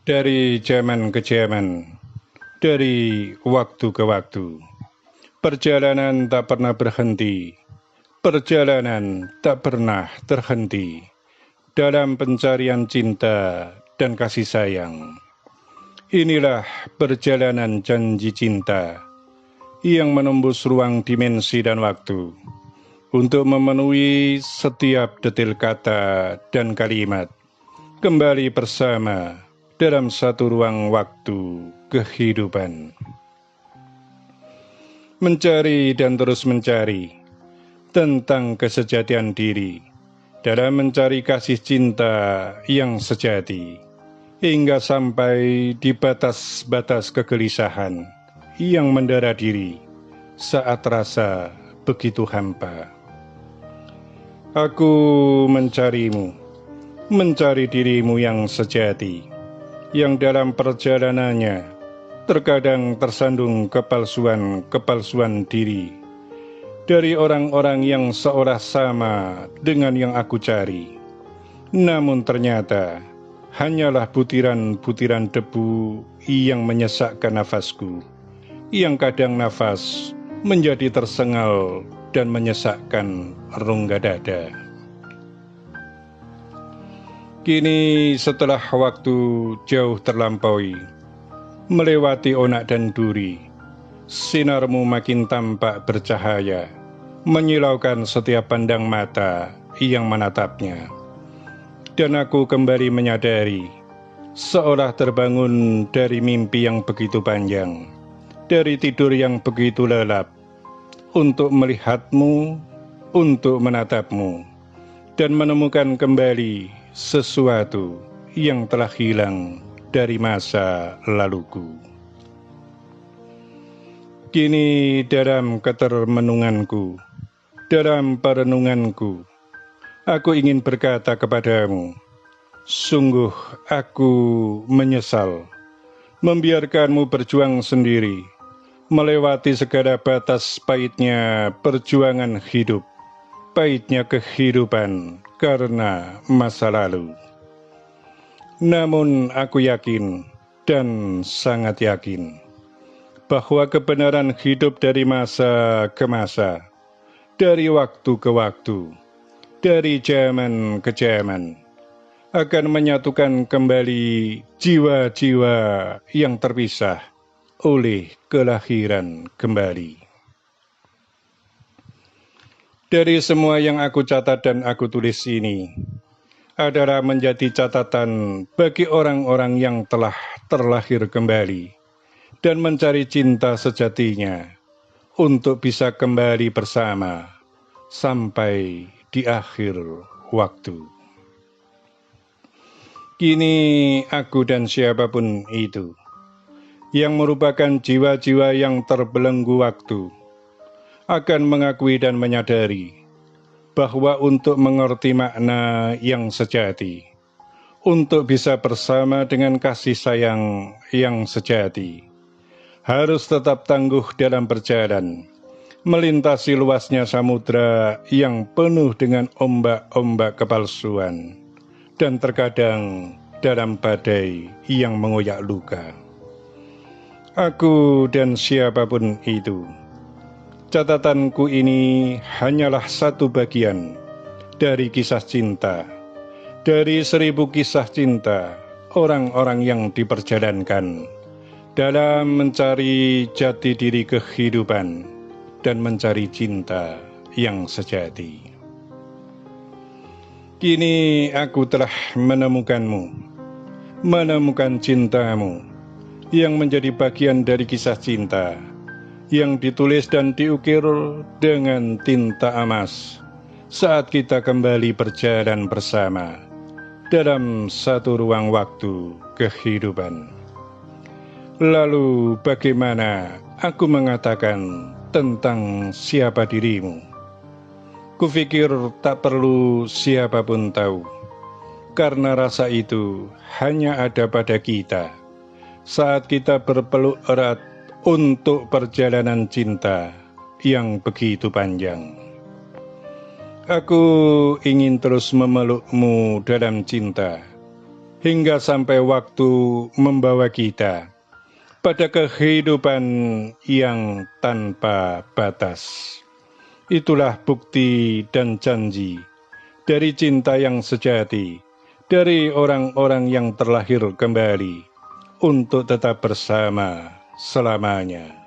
Dari zaman ke zaman, dari waktu ke waktu, perjalanan tak pernah berhenti, perjalanan tak pernah terhenti dalam pencarian cinta dan kasih sayang. Inilah perjalanan janji cinta yang menembus ruang dimensi dan waktu untuk memenuhi setiap detil kata dan kalimat, kembali bersama dalam satu ruang waktu kehidupan. Mencari dan terus mencari tentang kesejatian diri dalam mencari kasih cinta yang sejati, hingga sampai di batas-batas kegelisahan yang mendera diri saat rasa begitu hampa. Aku mencarimu, mencari dirimu yang sejati, yang dalam perjalanannya terkadang tersandung kepalsuan diri dari orang-orang yang seolah sama dengan yang aku cari. Namun ternyata hanyalah butiran-butiran debu yang menyesakkan nafasku, yang kadang nafas menjadi tersengal dan menyesakkan rongga dada. Kini setelah waktu jauh terlampaui, melewati onak dan duri, sinarmu makin tampak bercahaya, menyilaukan setiap pandang mata yang menatapnya. Dan aku kembali menyadari, seolah terbangun dari mimpi yang begitu panjang, dari tidur yang begitu lelap, untuk melihatmu, untuk menatapmu, dan menemukan kembali sesuatu yang telah hilang dari masa laluku. Kini dalam ketermenunganku, dalam perenunganku, aku ingin berkata kepadamu, sungguh aku menyesal membiarkanmu berjuang sendiri, melewati segala batas pahitnya perjuangan hidup, pahitnya kehidupan karena masa lalu. Namun aku yakin dan sangat yakin bahwa kebenaran hidup dari masa ke masa, dari waktu ke waktu, dari zaman ke zaman, akan menyatukan kembali jiwa-jiwa yang terpisah oleh kelahiran kembali. Dari semua yang aku catat dan aku tulis ini adalah menjadi catatan bagi orang-orang yang telah terlahir kembali dan mencari cinta sejatinya untuk bisa kembali bersama sampai di akhir waktu. Kini aku dan siapapun itu yang merupakan jiwa-jiwa yang terbelenggu waktu akan mengakui dan menyadari bahwa untuk mengerti makna yang sejati, untuk bisa bersama dengan kasih sayang yang sejati, harus tetap tangguh dalam berjalan, melintasi luasnya samudra yang penuh dengan ombak-ombak kepalsuan, dan terkadang dalam badai yang mengoyak luka. Aku dan siapapun itu, catatanku ini hanyalah satu bagian dari kisah cinta, dari 1000 kisah cinta orang-orang yang diperjalankan dalam mencari jati diri kehidupan dan mencari cinta yang sejati. Kini aku telah menemukanmu, menemukan cintamu yang menjadi bagian dari kisah cinta yang ditulis dan diukir dengan tinta emas saat kita kembali berjalan bersama dalam satu ruang waktu kehidupan. Lalu bagaimana aku mengatakan tentang siapa dirimu? Kupikir tak perlu siapapun tahu, karena rasa itu hanya ada pada kita saat kita berpeluk erat untuk perjalanan cinta yang begitu panjang. Aku ingin terus memelukmu dalam cinta, hingga sampai waktu membawa kita pada kehidupan yang tanpa batas. Itulah bukti dan janji dari cinta yang sejati, dari orang-orang yang terlahir kembali untuk tetap bersama selamanya.